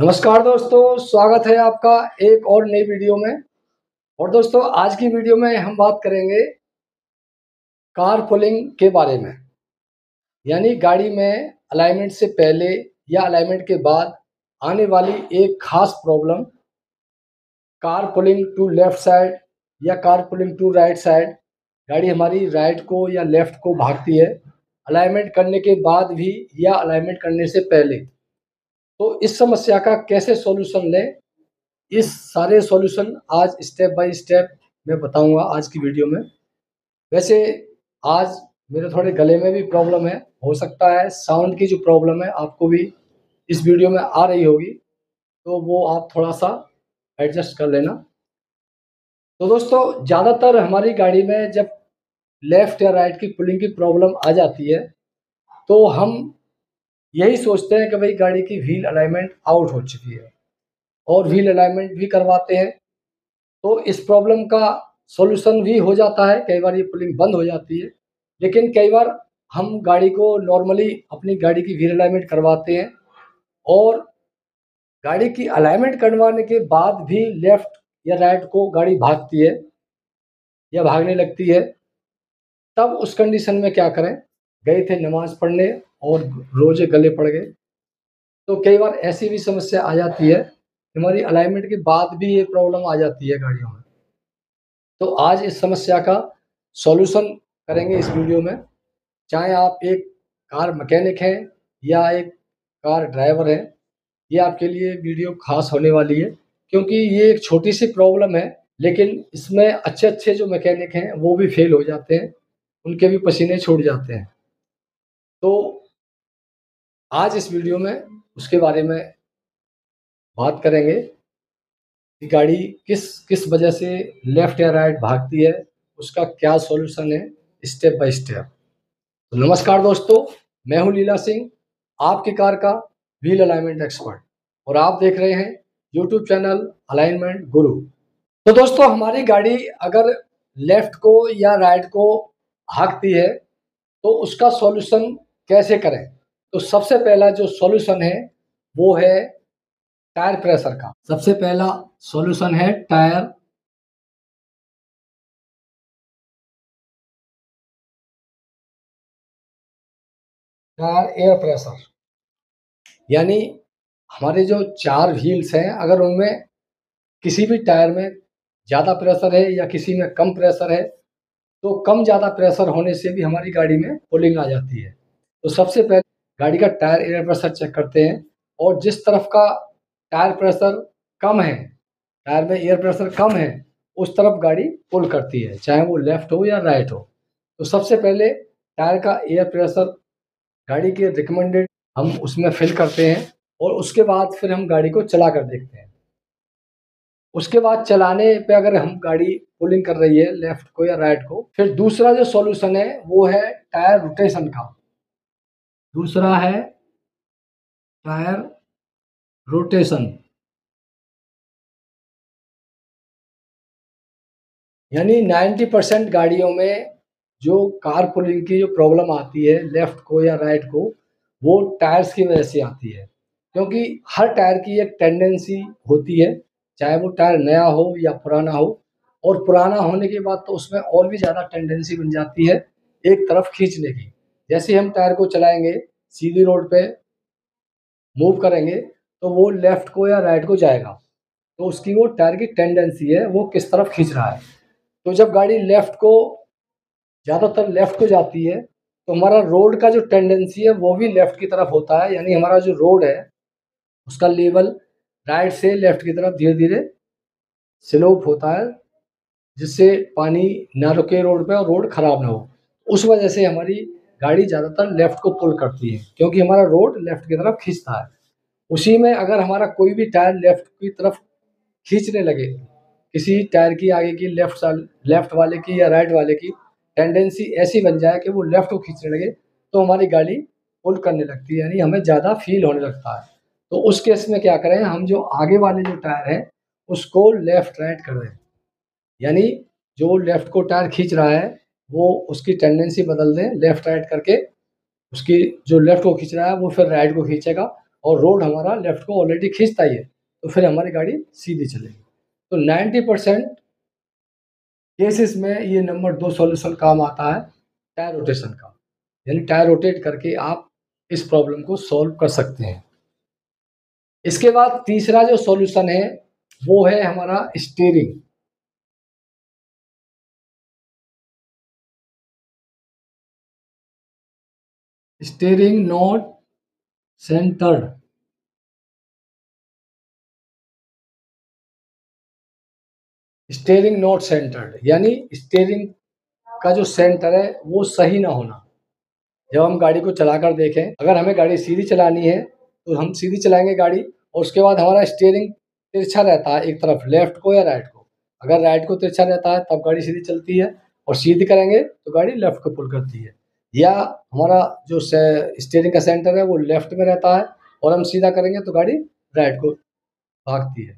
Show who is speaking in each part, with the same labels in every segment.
Speaker 1: नमस्कार दोस्तों, स्वागत है आपका एक और नई वीडियो में। और दोस्तों, आज की वीडियो में हम बात करेंगे कार पुलिंग के बारे में। यानी गाड़ी में अलाइनमेंट से पहले या अलाइनमेंट के बाद आने वाली एक खास problem, car pulling to left side या car pulling to right side. गाड़ी हमारी राइट को या लेफ्ट को भागती है अलाइनमेंट करने के बाद भी या अलाइनमेंट करने से पहले। तो इस समस्या का कैसे सॉल्यूशन लें, इस सारे सॉल्यूशन आज स्टेप बाय स्टेप मैं बताऊंगा आज की वीडियो में। वैसे आज मेरे थोड़े गले में भी प्रॉब्लम है, हो सकता है साउंड की जो प्रॉब्लम है आपको भी इस वीडियो में आ रही होगी, तो वो आप थोड़ा सा एडजस्ट कर लेना। तो दोस्तों, ज़्यादातर हमारी गाड़ी में जब लेफ़्ट या राइट की पुलिंग की प्रॉब्लम आ जाती है तो हम यही सोचते हैं कि भाई गाड़ी की व्हील अलाइनमेंट आउट हो चुकी है और व्हील अलाइनमेंट भी करवाते हैं। तो इस प्रॉब्लम का सॉल्यूशन भी हो जाता है, कई बार ये पुलिंग बंद हो जाती है। लेकिन कई बार हम गाड़ी को नॉर्मली अपनी गाड़ी की व्हील अलाइनमेंट करवाते हैं और गाड़ी की अलाइनमेंट करवाने के बाद भी लेफ्ट या राइट को गाड़ी भागती है या भागने लगती है। तब उस कंडीशन में क्या करें? गए थे नमाज़ पढ़ने और रोज़े गले पड़ गए, तो कई बार ऐसी भी समस्या आ जाती है, हमारी अलाइनमेंट के बाद भी ये प्रॉब्लम आ जाती है गाड़ियों में। तो आज इस समस्या का सॉल्यूशन करेंगे इस वीडियो में। चाहे आप एक कार मैकेनिक हैं या एक कार ड्राइवर हैं, ये आपके लिए वीडियो खास होने वाली है, क्योंकि ये एक छोटी सी प्रॉब्लम है लेकिन इसमें अच्छे-अच्छे जो मैकेनिक हैं वो भी फेल हो जाते हैं, उनके भी पसीने छूट जाते हैं। तो आज इस वीडियो में उसके बारे में बात करेंगे कि गाड़ी किस किस वजह से लेफ्ट या राइट भागती है, उसका क्या सॉल्यूशन है, स्टेप बाय स्टेप। तो नमस्कार दोस्तों, मैं हूं लीला सिंह, आपकी कार का व्हील अलाइनमेंट एक्सपर्ट, और आप देख रहे हैं यूट्यूब चैनल अलाइनमेंट गुरु। तो दोस्तों, हमारी गाड़ी अगर लेफ्ट को या राइट को भागती है तो उसका सॉल्यूशन कैसे करें? तो सबसे पहला जो सॉल्यूशन है वो है टायर प्रेशर का। सबसे पहला सॉल्यूशन है टायर टायर एयर प्रेशर। यानी हमारे जो 4 व्हील्स हैं, अगर उनमें किसी भी टायर में ज़्यादा प्रेशर है या किसी में कम प्रेशर है, तो कम ज़्यादा प्रेशर होने से भी हमारी गाड़ी में पुलिंग आ जाती है। तो सबसे पहले गाड़ी का टायर एयर प्रेशर चेक करते हैं, और जिस तरफ का टायर प्रेशर कम है, टायर में एयर प्रेशर कम है, उस तरफ गाड़ी पुल करती है, चाहे वो लेफ्ट हो या राइट हो। तो सबसे पहले टायर का एयर प्रेशर गाड़ी के रिकमेंडेड हम उसमें फिल करते हैं और उसके बाद फिर हम गाड़ी को चला कर देखते हैं। उसके बाद चलाने पे अगर हम गाड़ी पुलिंग कर रही है लेफ्ट को या राइट को, फिर दूसरा जो सॉल्यूशन है वो है टायर रोटेशन का। दूसरा है टायर रोटेशन। यानी 90% गाड़ियों में जो कार पुलिंग की जो प्रॉब्लम आती है लेफ्ट को या राइट को, वो टायर्स की वजह से आती है। क्योंकि हर टायर की एक टेंडेंसी होती है, चाहे वो टायर नया हो या पुराना हो, और पुराना होने के बाद तो उसमें और भी ज़्यादा टेंडेंसी बन जाती है एक तरफ खींचने की। जैसे हम टायर को चलाएंगे, सीधी रोड पे मूव करेंगे, तो वो लेफ्ट को या राइट को जाएगा, तो उसकी वो टायर की टेंडेंसी है वो किस तरफ खींच रहा है। तो जब गाड़ी लेफ्ट को, ज़्यादातर लेफ्ट को जाती है, तो हमारा रोड का जो टेंडेंसी है वो भी लेफ्ट की तरफ होता है। यानी हमारा जो रोड है उसका लेवल राइट से लेफ्ट की तरफ धीरे धीरे स्लोप होता है, जिससे पानी ना रुके रोड पे और रोड खराब ना हो। उस वजह से हमारी गाड़ी ज़्यादातर लेफ्ट को पुल करती है, क्योंकि हमारा रोड लेफ्ट की तरफ खींचता है। उसी में अगर हमारा कोई भी टायर लेफ्ट की तरफ खींचने लगे, किसी टायर की आगे की लेफ्ट वाले की या राइट वाले की टेंडेंसी ऐसी बन जाए कि वो लेफ्ट को खींचने लगे, तो हमारी गाड़ी पुल करने लगती है, यानी हमें ज़्यादा फील होने लगता है। तो उस केस में क्या करें, हम जो आगे वाले जो टायर हैं उसको लेफ्ट राइट कर दें। यानी जो लेफ्ट को टायर खींच रहा है वो उसकी टेंडेंसी बदल दें लेफ्ट राइट करके। उसकी जो लेफ्ट को खींच रहा है वो फिर राइट को खींचेगा, और रोड हमारा लेफ्ट को ऑलरेडी खींचता ही है, तो फिर हमारी गाड़ी सीधी चलेगी। तो 90% केसेस में ये नंबर 2 सॉल्यूशन काम आता है टायर रोटेशन का, यानी टायर रोटेट करके आप इस प्रॉब्लम को सॉल्व कर सकते हैं। इसके बाद तीसरा जो सॉल्यूशन है वो है हमारा steering. Steering not centred. Steering not centred यानी स्टीयरिंग का जो सेंटर है वो सही ना होना। जब हम गाड़ी को चलाकर देखें, अगर हमें गाड़ी सीधी चलानी है तो हम सीधी चलाएंगे गाड़ी, और उसके बाद हमारा स्टीयरिंग तिरछा रहता है एक तरफ, लेफ्ट को या राइट को। अगर राइट को तिरछा रहता है तब गाड़ी सीधी चलती है, और सीधी करेंगे तो गाड़ी लेफ्ट को पुल करती है। या हमारा जो स्टीयरिंग का सेंटर है वो लेफ्ट में रहता है और हम सीधा करेंगे तो गाड़ी राइट को भागती है।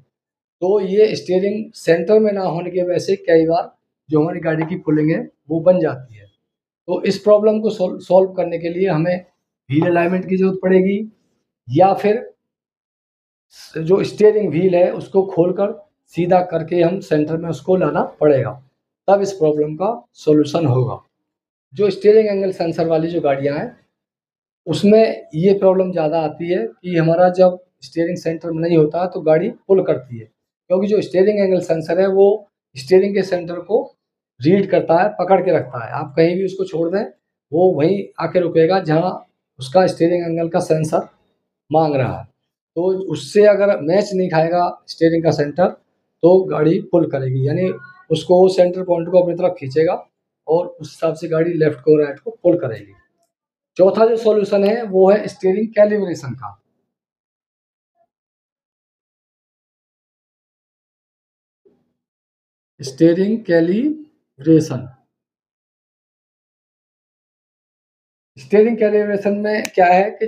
Speaker 1: तो ये स्टीयरिंग सेंटर में ना होने की वजह से कई बार जो हमारी गाड़ी की पुलिंग है वो बन जाती है। तो इस प्रॉब्लम को सॉल्व करने के लिए हमें व्हील अलाइनमेंट की ज़रूरत पड़ेगी, या फिर जो स्टीयरिंग व्हील है उसको खोलकर सीधा करके हम सेंटर में उसको लाना पड़ेगा, तब इस प्रॉब्लम का सॉल्यूशन होगा। जो स्टीयरिंग एंगल सेंसर वाली जो गाड़ियाँ हैं उसमें ये प्रॉब्लम ज़्यादा आती है कि हमारा जब स्टीयरिंग सेंटर में नहीं होता तो गाड़ी पुल करती है, क्योंकि जो स्टीयरिंग एंगल सेंसर है वो स्टीयरिंग के सेंटर को रीड करता है, पकड़ के रखता है। आप कहीं भी उसको छोड़ दें वो वहीं आके रुकेगा जहाँ उसका स्टीयरिंग एंगल का सेंसर मांग रहा है। तो उससे अगर मैच नहीं खाएगा स्टीयरिंग का सेंटर तो गाड़ी पुल करेगी, यानी उसको वो सेंटर पॉइंट को अपनी तरफ खींचेगा और उस हिसाब से गाड़ी लेफ्ट को राइट को पुल करेगी। चौथा जो सॉल्यूशन है वो है स्टीयरिंग कैलिब्रेशन का। Steering calibration. स्टीयरिंग कैलिब्रेशन में क्या है कि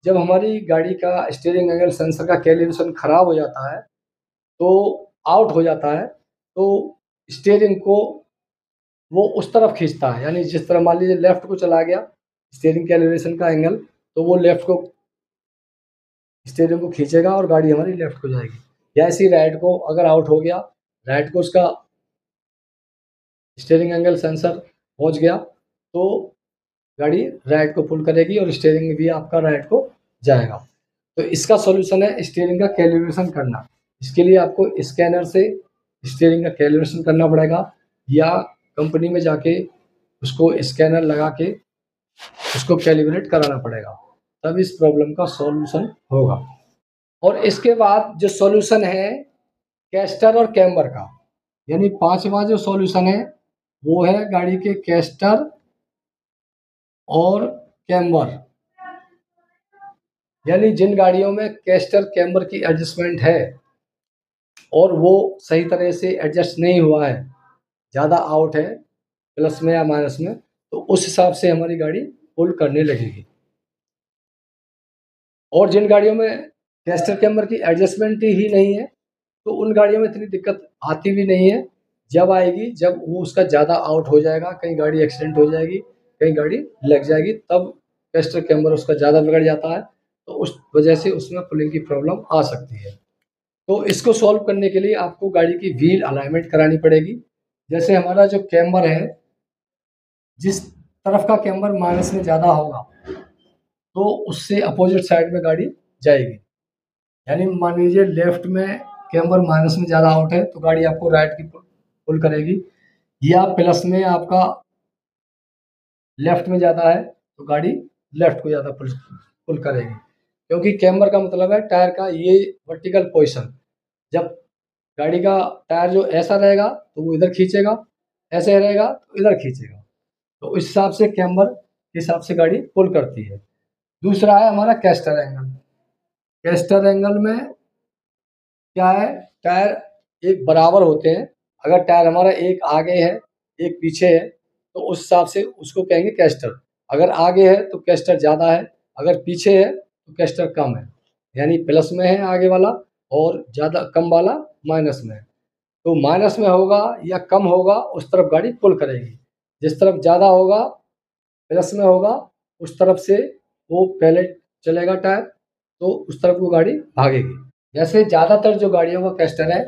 Speaker 1: जब हमारी गाड़ी का स्टीयरिंग एंगल सेंसर का कैलिब्रेशन खराब हो जाता है, तो आउट हो जाता है, तो स्टीयरिंग को वो उस तरफ खींचता है, यानी जिस तरह मान लीजिए लेफ्ट को चला गया स्टीयरिंग कैलिब्रेशन का एंगल, तो वो लेफ्ट को स्टीयरिंग को खींचेगा और गाड़ी हमारी लेफ्ट को जाएगी। या ऐसे ही राइट को अगर आउट हो गया, राइट को उसका स्टीयरिंग एंगल सेंसर पहुंच गया तो गाड़ी राइट को पुल करेगी और स्टीयरिंग भी आपका राइट को जाएगा। तो इसका सॉल्यूशन है स्टीयरिंग का कैलिब्रेशन करना। इसके लिए आपको स्कैनर से स्टीयरिंग का कैलिब्रेशन करना पड़ेगा, या कंपनी में जाके उसको स्कैनर लगा के उसको कैलिब्रेट कराना पड़ेगा, तब इस प्रॉब्लम का सॉल्यूशन होगा। और इसके बाद जो सॉल्यूशन है कैस्टर और कैम्बर का, यानी पांचवा जो सॉल्यूशन है वो है गाड़ी के कैस्टर और कैम्बर। यानी जिन गाड़ियों में कैस्टर कैम्बर की एडजस्टमेंट है और वो सही तरह से एडजस्ट नहीं हुआ है, ज़्यादा आउट है प्लस में या माइनस में, तो उस हिसाब से हमारी गाड़ी पुल करने लगेगी। और जिन गाड़ियों में कैस्टर कैम्बर की एडजस्टमेंट ही नहीं है तो उन गाड़ियों में इतनी दिक्कत आती भी नहीं है। जब आएगी जब वो उसका ज़्यादा आउट हो जाएगा, कहीं गाड़ी एक्सीडेंट हो जाएगी, कहीं गाड़ी लग जाएगी, तब कैस्टर कैम्बर उसका ज़्यादा बिगड़ जाता है, तो उस वजह से उसमें पुलिंग की प्रॉब्लम आ सकती है। तो इसको सॉल्व करने के लिए आपको गाड़ी की व्हील अलाइनमेंट करानी पड़ेगी। जैसे हमारा जो कैम्बर है, जिस तरफ का कैम्बर माइनस में ज़्यादा होगा तो उससे अपोजिट साइड में गाड़ी जाएगी। यानी मान लीजिए लेफ्ट में कैम्बर माइनस में ज़्यादा आउट है तो गाड़ी आपको राइट की पुल करेगी, या प्लस में आपका लेफ्ट में ज़्यादा है तो गाड़ी लेफ्ट को ज़्यादा पुल करेगी। क्योंकि कैम्बर का मतलब है टायर का ये वर्टिकल पोजीशन। जब गाड़ी का टायर जो ऐसा रहेगा तो वो इधर खींचेगा, ऐसे रहेगा तो इधर खींचेगा, तो इस हिसाब से कैम्बर के हिसाब से गाड़ी पुल करती है। दूसरा है हमारा कैस्टर एंगल। कैस्टर एंगल में क्या है, टायर एक बराबर होते हैं। अगर टायर हमारा एक आगे है एक पीछे है तो उस हिसाब से उसको कहेंगे कैस्टर। अगर आगे है तो कैस्टर ज़्यादा है, अगर पीछे है तो कैस्टर कम है। यानी प्लस में है आगे वाला और ज़्यादा कम वाला माइनस में है। तो माइनस में होगा या कम होगा उस तरफ गाड़ी पुल करेगी। जिस तरफ ज़्यादा होगा प्लस में होगा उस तरफ से वो पहले चलेगा टायर, तो उस तरफ वो गाड़ी भागेगी। जैसे ज़्यादातर जो गाड़ियों का कैस्टर है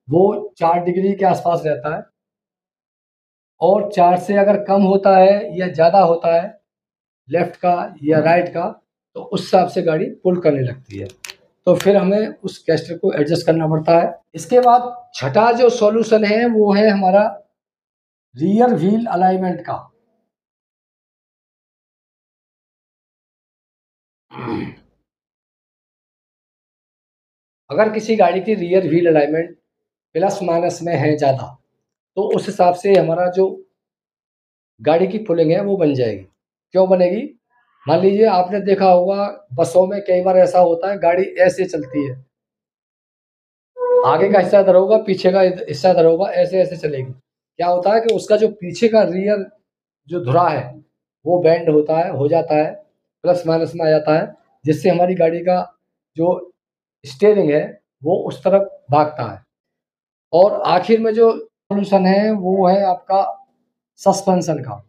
Speaker 1: वो 4 डिग्री के आसपास रहता है, और 4 से अगर कम होता है या ज़्यादा होता है लेफ्ट का या राइट का, तो उस हिसाब से गाड़ी पुल करने लगती है। तो फिर हमें उस कैस्टर को एडजस्ट करना पड़ता है। इसके बाद छठा जो सॉल्यूशन है वो है हमारा रियर व्हील अलाइनमेंट का। अगर किसी गाड़ी की rear wheel alignment plus minus में है ज़्यादा, तो उस हिसाब से हमारा जो गाड़ी की पुलिंग है वो बन जाएगी। क्यों बनेगी? मान लीजिए आपने देखा होगा बसों में कई बार ऐसा होता है गाड़ी ऐसे चलती है, आगे का हिस्सा इधर होगा, पीछे का हिस्सा इधर होगा, ऐसे-ऐसे चलेगी। क्या होता है कि उसका जो पीछे का रियर जो धुरा है, वो बेंड होता है, हो जाता है, प्लस माइनस में आ जाता है, जिससे हमारी गाड़ी का जो स्टीयरिंग है, वो उस तरफ भागता है। और आखिर में जो सॉल्यूशन है, वो है आपका सस्पेंशन का।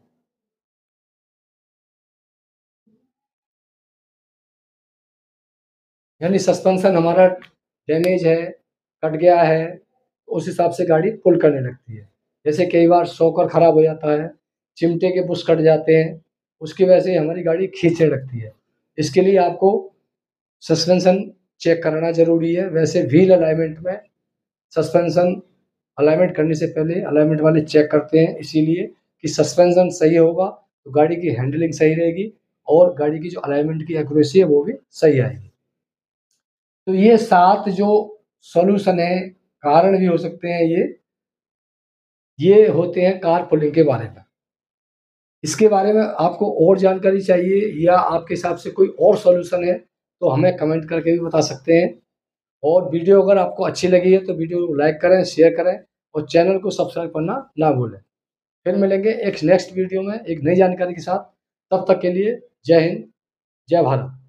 Speaker 1: यानी सस्पेंशन हमारा डैमेज है, कट गया है, उस हिसाब से गाड़ी पुल करने लगती है। जैसे कई बार शॉकर खराब हो जाता है, चिमटे के बुश कट जाते हैं, उसकी वजह से हमारी गाड़ी खींचने लगती है। इसके लिए आपको सस्पेंशन चेक कराना ज़रूरी है। वैसे व्हील अलाइनमेंट में सस्पेंशन अलाइनमेंट करने से पहले अलाइनमेंट वाले चेक करते हैं, इसीलिए कि सस्पेंशन सही होगा तो गाड़ी की हैंडलिंग सही रहेगी और गाड़ी की जो अलाइनमेंट की एक्यूरेसी है वो भी सही आएगी। तो ये 7 जो सॉल्यूशन है, कारण भी हो सकते हैं ये होते हैं कार पुलिंग के बारे में। इसके बारे में आपको और जानकारी चाहिए या आपके हिसाब से कोई और सॉल्यूशन है, तो हमें कमेंट करके भी बता सकते हैं। और वीडियो अगर आपको अच्छी लगी है तो वीडियो को लाइक करें, शेयर करें और चैनल को सब्सक्राइब करना ना भूलें। फिर मिलेंगे एक नेक्स्ट वीडियो में एक नई जानकारी के साथ। तब तक के लिए जय हिंद, जय भारत।